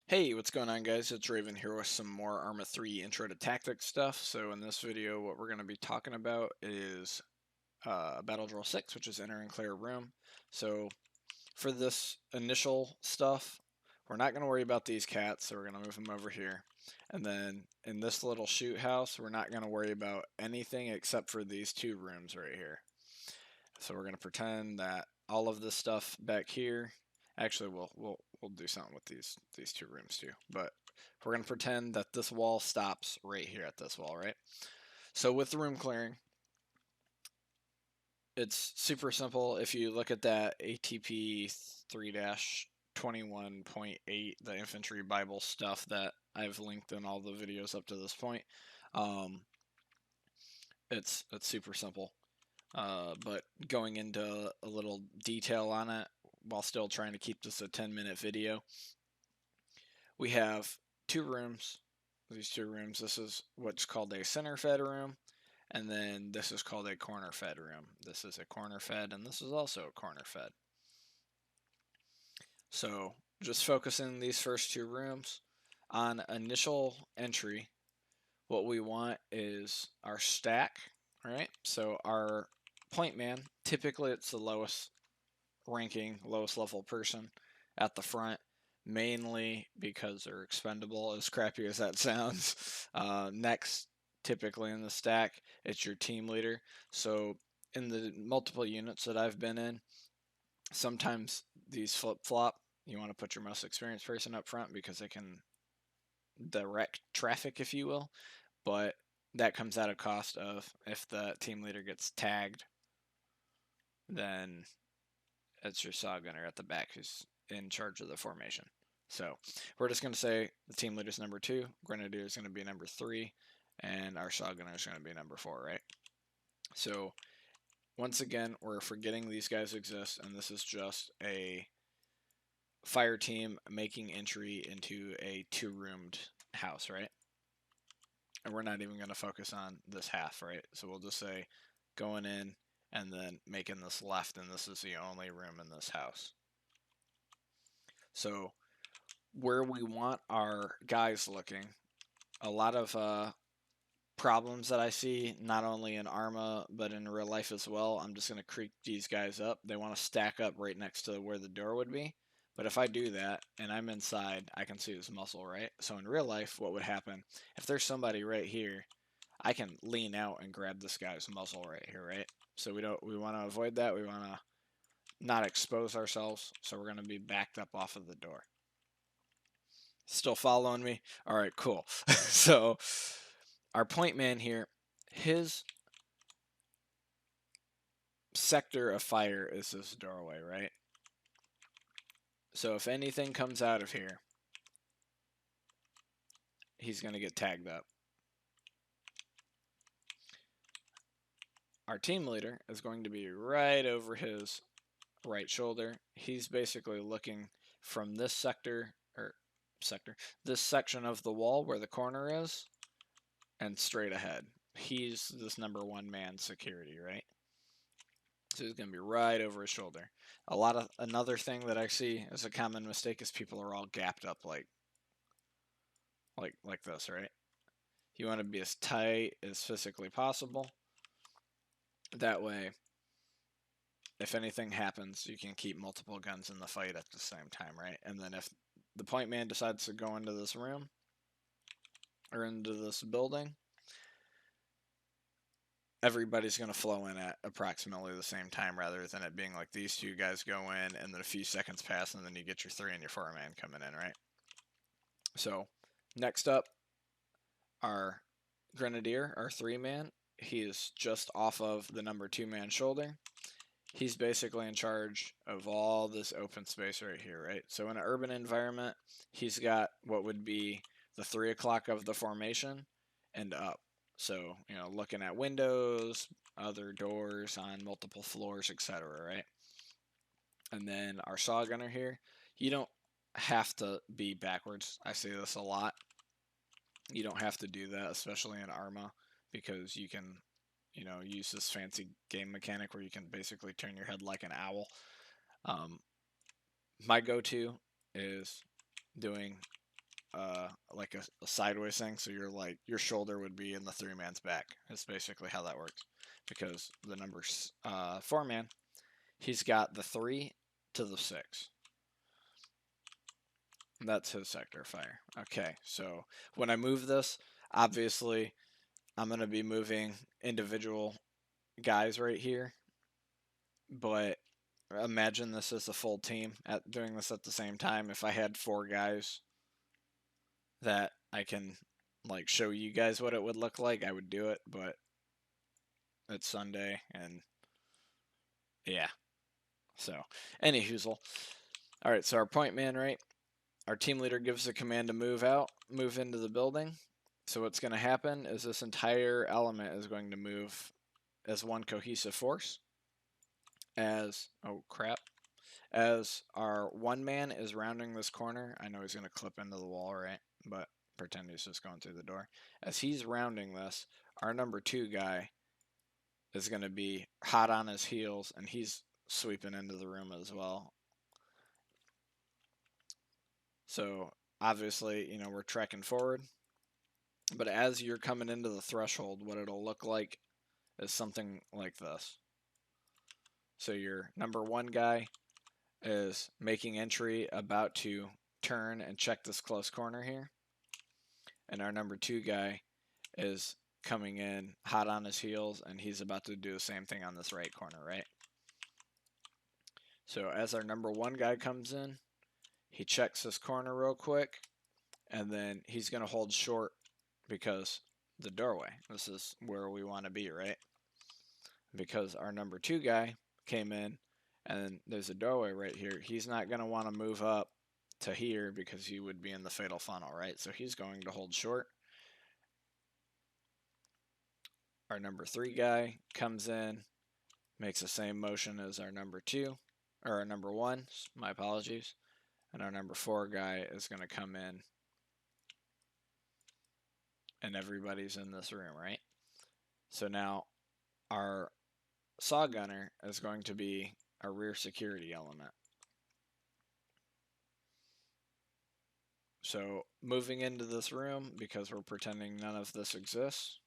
Hey, what's going on, guys? It's Raven here with some more Arma 3 Intro to Tactics stuff. So in this video, what we're going to be talking about is Battle Drill 6, which is Enter and Clear a Room. So for this initial stuff, we're not going to worry about these cats, so we're going to move them over here. And then in this little shoot house, we're not going to worry about anything except for these two rooms right here. So we're going to pretend that all of this stuff back here. Actually, we'll do something with these two rooms too. But we're going to pretend that this wall stops right here at this wall, right? So with the room clearing, it's super simple. If you look at that ATP 3-21.8, the infantry Bible stuff that I've linked in all the videos up to this point, um, it's super simple. But going into a little detail on it while still trying to keep this a 10-minute video, we have two rooms. These two rooms, this is what's called a center fed room, and then this is called a corner fed room. This is a corner fed, and this is also a corner fed. So just focusing these first two rooms. On initial entry, what we want is our stack, right? So our point man, typically it's the lowest ranking, lowest level person at the front, mainly because they're expendable, as crappy as that sounds. Next, typically in the stack, it's your team leader. So in the multiple units that I've been in, sometimes these flip-flop. You want to put your most experienced person up front because they can direct traffic, if you will, but that comes at a cost of if the team leader gets tagged, then it's your saw gunner at the back who's in charge of the formation. So we're just going to say the team leader is number 2, grenadier is going to be number 3, and our saw gunner is going to be number 4, right? So once again, we're forgetting these guys exist, and this is just a fire team making entry into a 2-roomed house, right? And we're not even going to focus on this half, right? So we'll just say going in and then making this left, and this is the only room in this house. So where we want our guys looking, a lot of problems that I see, not only in Arma, but in real life as well, I'm just going to creep these guys up. They want to stack up right next to where the door would be. But if I do that and I'm inside, I can see his muscle, right? So in real life, what would happen, if there's somebody right here, I can lean out and grab this guy's muzzle right here, right? So we want to avoid that. We want to not expose ourselves, so we're going to be backed up off of the door. Still following me? All right, cool. So our point man here, his sector of fire is this doorway, right? So if anything comes out of here, he's going to get tagged up. Our team leader is going to be right over his right shoulder. He's basically looking from this this section of the wall where the corner is, and straight ahead. He's this number 1 man security, right? So he's gonna be right over his shoulder. Another thing that I see as a common mistake is people are all gapped up like this, right? You want to be as tight as physically possible. That way, if anything happens, you can keep multiple guns in the fight at the same time, right? And then if the point man decides to go into this room or into this building, everybody's going to flow in at approximately the same time rather than it being like these two guys go in and then a few seconds pass and then you get your 3 and your 4 man coming in, right? So next up, our grenadier, our 3 man, he is just off of the number 2 man shoulder. He's basically in charge of all this open space right here, right? So in an urban environment, he's got what would be the 3 o'clock of the formation and up. So, looking at windows, other doors on multiple floors, etc., right? And then our saw gunner here, you don't have to be backwards. I say this a lot. You don't have to do that, especially in Arma, because you can, use this fancy game mechanic where you can basically turn your head like an owl. My go-to is doing like a sideways thing, so your shoulder would be in the 3-man's back. Is basically how that works, because the number 4-man, he's got the 3 to the 6. That's his sector fire. Okay, so when I move this, obviously I'm going to be moving individual guys right here, but imagine this is a full team at doing this at the same time. If I had 4 guys that I can like show you guys what it would look like, I would do it, but it's Sunday and yeah. So, any hoozle. All right, so our point man, right? Our team leader gives the command to move out, move into the building. So what's going to happen is this entire element is going to move as one cohesive force. As, oh crap, as our 1-man is rounding this corner. I know he's going to clip into the wall, right? But pretend he's just going through the door. As he's rounding this, our number 2 guy is going to be hot on his heels, and he's sweeping into the room as well. So obviously, we're trekking forward. But as you're coming into the threshold, what it'll look like is something like this. So your number 1 guy is making entry, about to turn and check this close corner here. And our number 2 guy is coming in hot on his heels, and he's about to do the same thing on this right corner, right? So as our number 1 guy comes in, he checks this corner real quick, and then he's going to hold short because the doorway, this is where we want to be, right? Because our number 2 guy came in, and there's a doorway right here. He's not going to want to move up to here because he would be in the fatal funnel, right? So he's going to hold short. Our number 3 guy comes in, makes the same motion as our number 2, or our number 1, my apologies. And our number 4 guy is going to come in, and everybody's in this room, right? So now our saw gunner is going to be a rear security element. So moving into this room, because we're pretending none of this exists,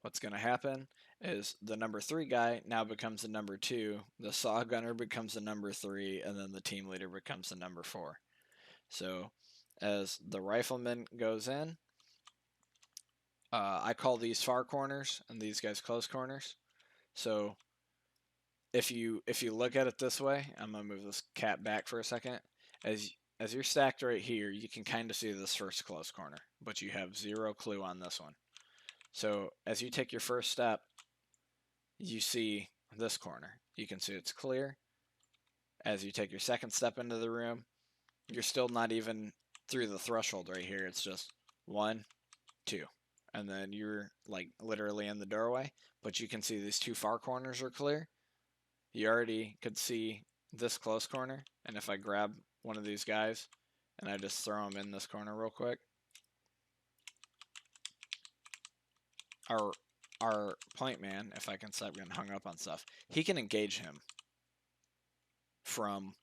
what's going to happen is the number 3 guy now becomes the number 2, the saw gunner becomes the number 3, and then the team leader becomes the number 4. So as the rifleman goes in, I call these far corners and these guys close corners. So if you look at it this way, I'm gonna move this cat back for a second. As you're stacked right here, you can kind of see this first close corner, but you have 0 clue on this one. So as you take your first step, you see this corner. You can see it's clear. As you take your second step into the room, you're still not even through the threshold right here. It's just 1, 2. And then you're like literally in the doorway, but you can see these 2 far corners are clear. You already could see this close corner, and if I grab one of these guys and I just throw him in this corner real quick, our point man, if I can stop getting hung up on stuff, he can engage him from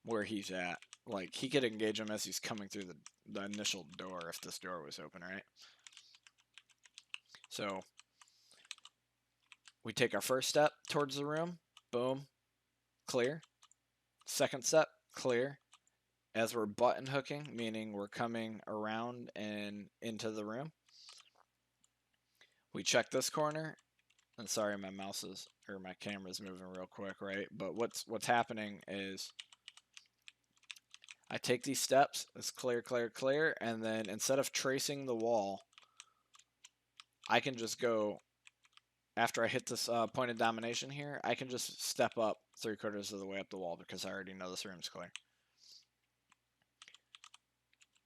where he's at. Like, he could engage him as he's coming through the initial door if this door was open, right? So we take our first step towards the room, boom, clear. Second step, clear. As we're button hooking, meaning we're coming around and into the room, we check this corner. And sorry, my mouse is, or my camera's moving real quick, right? But what's happening is I take these steps, it's clear, clear, clear, and then instead of tracing the wall, I can just go, after I hit this point of domination here, I can just step up 3/4 of the way up the wall because I already know this room's clear.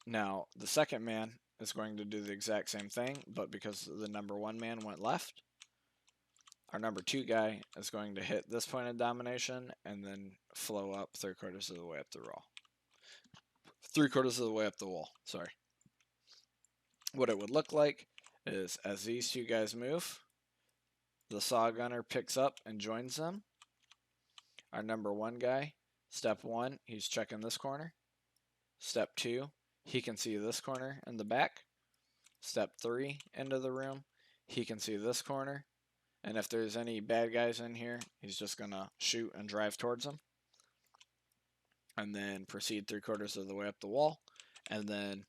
Now, the second man is going to do the exact same thing, but because the number 1 man went left, our number 2 guy is going to hit this point of domination and then flow up 3/4 of the way up the wall. 3/4 of the way up the wall, sorry. What it would look like is as these 2 guys move, the saw gunner picks up and joins them. Our number 1 guy, step 1, he's checking this corner. Step 2, he can see this corner in the back. Step 3, into the room, he can see this corner. And if there's any bad guys in here, he's just going to shoot and drive towards them. And then proceed 3/4 of the way up the wall. And then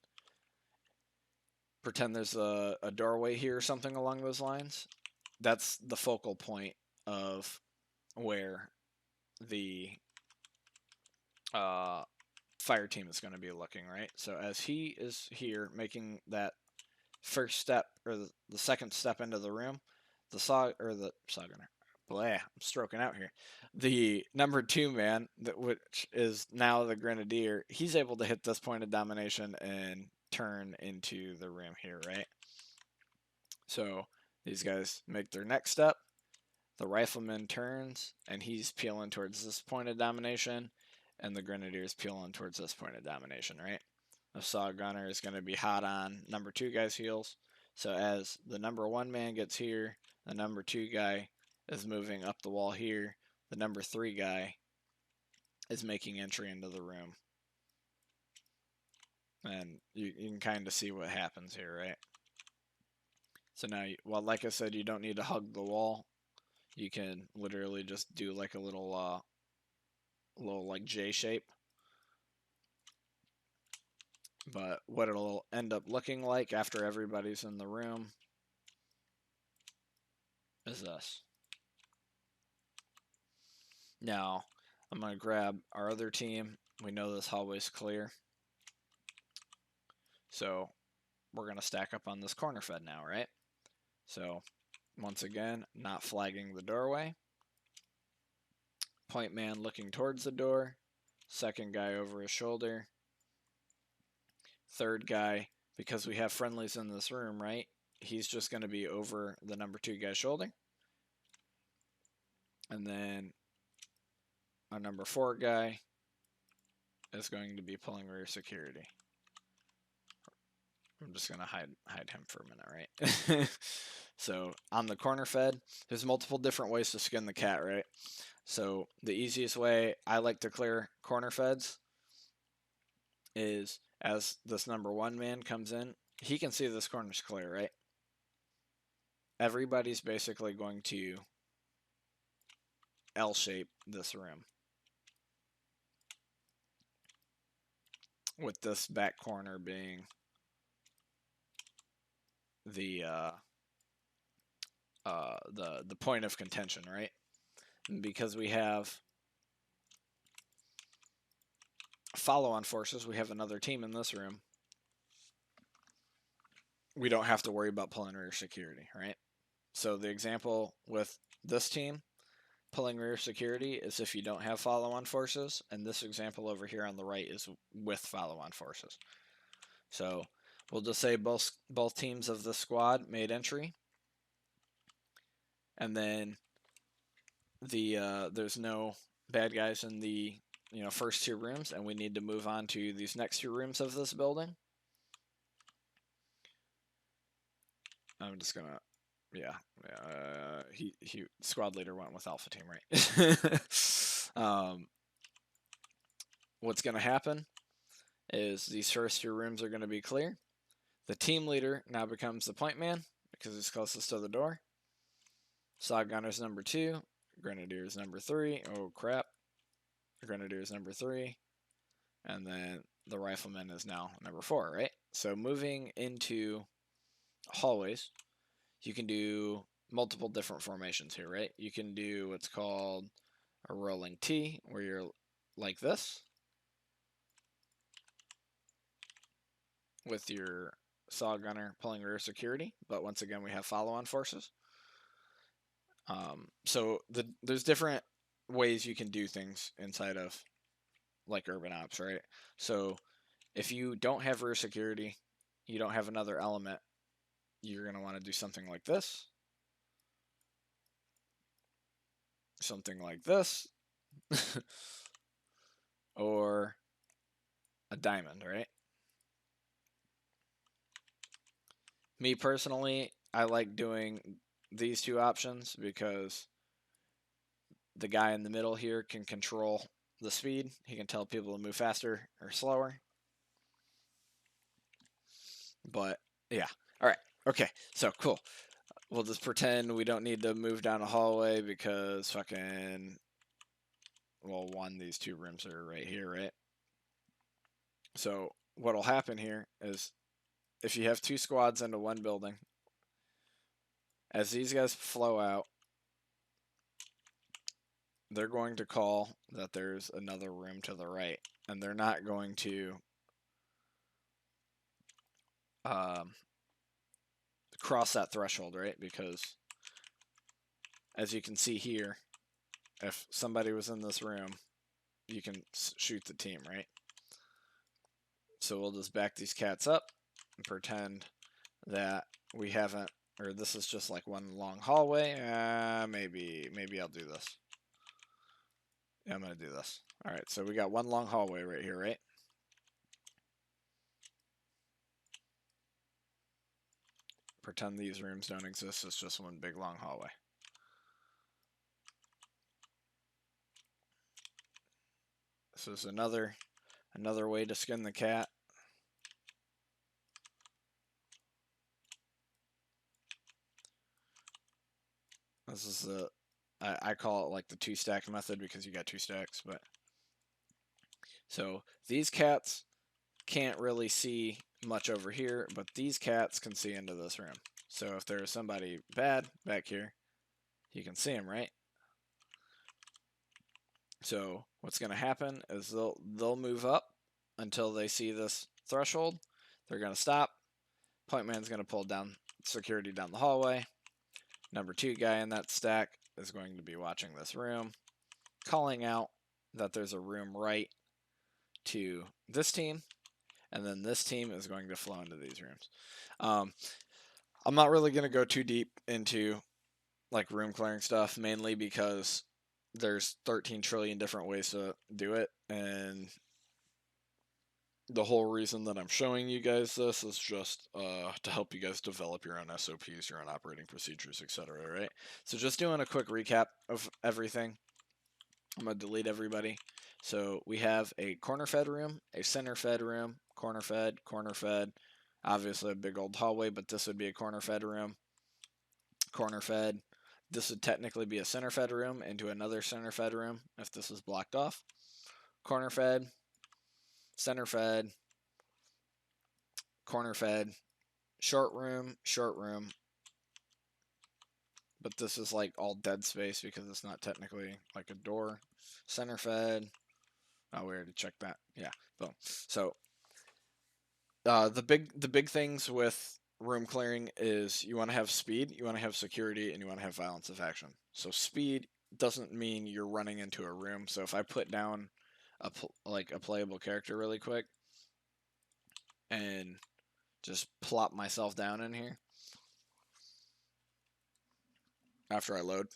pretend there's a doorway here or something along those lines. That's the focal point of where the fire team is going to be looking, right? So as he is here making that first step, or the second step into the room, the saw gunner, I'm stroking out here. The number 2 man, which is now the grenadier, he's able to hit this point of domination and turn into the room here, right? So these guys make their next step. The rifleman turns, and he's peeling towards this point of domination, and the grenadier's peeling towards this point of domination, right? The saw gunner is going to be hot on number 2 guy's heels. So as the number 1 man gets here, the number 2 guy is moving up the wall here. The number 3 guy is making entry into the room. And you can kind of see what happens here, right? So now, well, like I said, you don't need to hug the wall. You can literally just do like a little like J shape. But what it'll end up looking like after everybody's in the room is this. Now, I'm going to grab our other team. We know this hallway's clear. So we're going to stack up on this corner fed now, right? So once again, not flagging the doorway. Point man looking towards the door. Second guy over his shoulder. Third guy, because we have friendlies in this room, right? He's just going to be over the number 2 guy's shoulder. And then our number 4 guy is going to be pulling rear security. I'm just going to hide him for a minute, right? So on the corner fed, there's multiple different ways to skin the cat, right? So the easiest way I like to clear corner feds is as this number 1 man comes in, he can see this corner's clear, right? Everybody's basically going to L-shape this room, with this back corner being the point of contention, right? And because we have follow-on forces, we have another team in this room. We don't have to worry about pulling rear security, right? So the example with this team pulling rear security is if you don't have follow-on forces, and this example over here on the right is with follow-on forces. So we'll just say both teams of the squad made entry, and then there's no bad guys in the first 2 rooms, and we need to move on to these next 2 rooms of this building. I'm just gonna, he squad leader went with alpha team, right? What's gonna happen is these first 2 rooms are gonna be clear. The team leader now becomes the point man because he's closest to the door. Saw gunner's number 2, grenadier's number 3. Oh crap! Grenadier's number 3, and then the rifleman is now number 4, right? So moving into hallways, you can do multiple different formations here, right? You can do what's called a rolling T, where you're like this with your saw gunner pulling rear security, but once again we have follow-on forces. So there's different ways you can do things inside of like urban ops, right? So if you don't have rear security, you don't have another element, you're going to want to do something like this, something like this, or a diamond, right? Me personally, I like doing these 2 options because the guy in the middle here can control the speed. He can tell people to move faster or slower. But yeah. All right. Okay. So cool. We'll just pretend we don't need to move down a hallway because fucking, well, one, these two rooms are right here, right? So what'll happen here is if you have two squads into one building, as these guys flow out, they're going to call that there's another room to the right, and they're not going to cross that threshold, right? Because as you can see here, if somebody was in this room, you can shoot the team, right? So we'll just back these cats up and pretend that we haven't, or this is just like one long hallway. Maybe I'll do this. Yeah, I'm gonna do this. All right, so we got one long hallway right here, right? Pretend these rooms don't exist. It's just one big long hallway. This is another way to skin the cat. This is the, I call it like the 2-stack method because you got 2 stacks, but so these cats can't really see much over here, but these cats can see into this room. So if there's somebody bad back here, you can see them, right? So what's going to happen is they'll move up until they see this threshold. They're going to stop. Point man's going to pull down security down the hallway. Number 2 guy in that stack is going to be watching this room, calling out that there's a room right to this team, and then this team is going to flow into these rooms. I'm not really going to go too deep into like room clearing stuff, mainly because there's 13 trillion different ways to do it, and the whole reason that I'm showing you guys this is just to help you guys develop your own SOPs, your own operating procedures, etc. Right? So just doing a quick recap of everything. I'm going to delete everybody. So we have a corner fed room, a center fed room, corner fed, obviously a big old hallway, but this would be a corner fed room, corner fed. This would technically be a center fed room into another center fed room if this is blocked off. Corner fed, center fed, corner fed, short room, but this is like all dead space because it's not technically like a door. Center fed. Oh, we already checked that. Yeah, boom. So the big things with room clearing is you want to have speed, you want to have security, and you want to have violence of action. So speed doesn't mean you're running into a room. So if I put down a playable character really quick and just plop myself down in here after I load.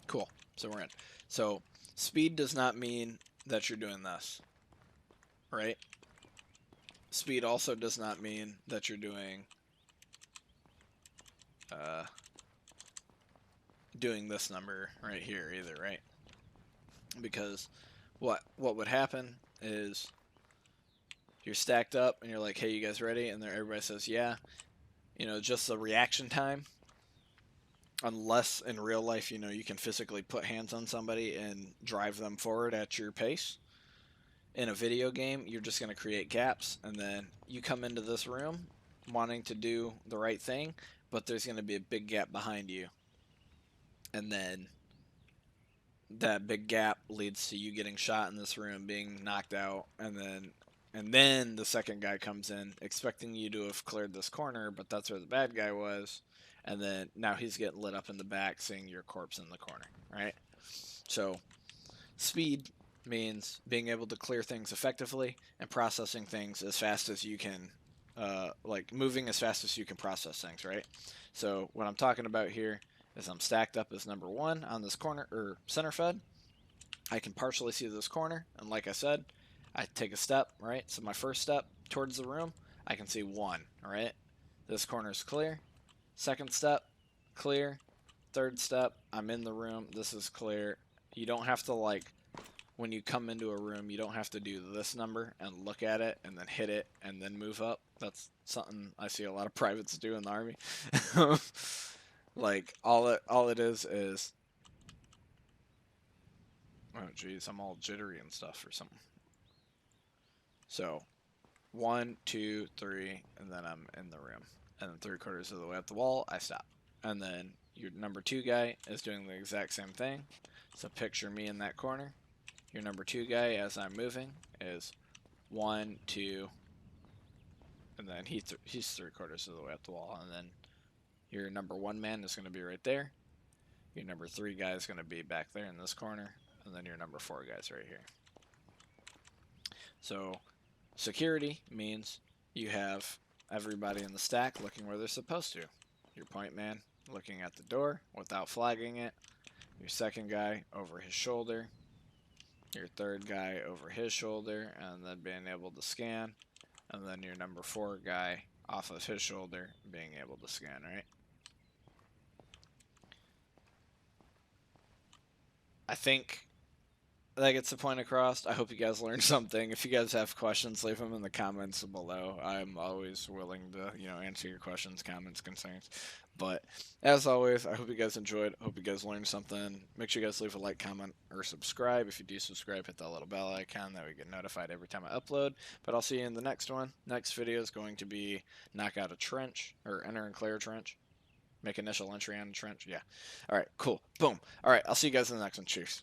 Cool. So we're in. So speed does not mean that you're doing this, right? Speed also does not mean that you're doing doing this number right here either, right? Because what would happen is you're stacked up and you're like, hey, you guys ready? And then everybody says, yeah. You know, just the reaction time, unless in real life, you know, you can physically put hands on somebody and drive them forward at your pace. In a video game, you're just going to create gaps, and then you come into this room wanting to do the right thing, but there's going to be a big gap behind you. And then that big gap leads to you getting shot in this room, being knocked out, and then the second guy comes in expecting you to have cleared this corner, but that's where the bad guy was, and then now he's getting lit up in the back seeing your corpse in the corner, right? So speed means being able to clear things effectively and processing things as fast as you can, like moving as fast as you can process things, right? So what I'm talking about here is I'm stacked up as number 1 on this corner or center fed. I can partially see this corner, and like I said, I take a step, right? So my first step towards the room, I can see 1, all right? This corner is clear. Second step, clear. Third step, I'm in the room. This is clear. You don't have to like when you come into a room, you don't have to do this number and look at it and then hit it and then move up. That's something I see a lot of privates do in the Army. Like all it is, oh geez, I'm all jittery and stuff or something. So 1, 2, 3, and then I'm in the room. And then 3/4 of the way up the wall, I stop. And then your number 2 guy is doing the exact same thing. So picture me in that corner. Your number 2 guy, as I'm moving, is 1, 2, and then he's 3/4 of the way up the wall. And then your number 1 man is going to be right there. Your number 3 guy is going to be back there in this corner. And then your number 4 guy's right here. So security means you have everybody in the stack looking where they're supposed to. Your point man looking at the door without flagging it. Your second guy over his shoulder. Your third guy over his shoulder and then being able to scan. And then your number 4 guy off of his shoulder being able to scan, right? I think that gets the point across. I hope you guys learned something. If you guys have questions, leave them in the comments below. I'm always willing to, answer your questions, comments, concerns. But as always, I hope you guys enjoyed. Hope you guys learned something. Make sure you guys leave a like, comment, or subscribe. If you do subscribe, hit that little bell icon. That way you get notified every time I upload. But I'll see you in the next one. Next video is going to be knock out a trench, or enter and clear a trench. Make initial entry on a trench. Yeah. All right, cool. Boom. All right, I'll see you guys in the next one. Cheers.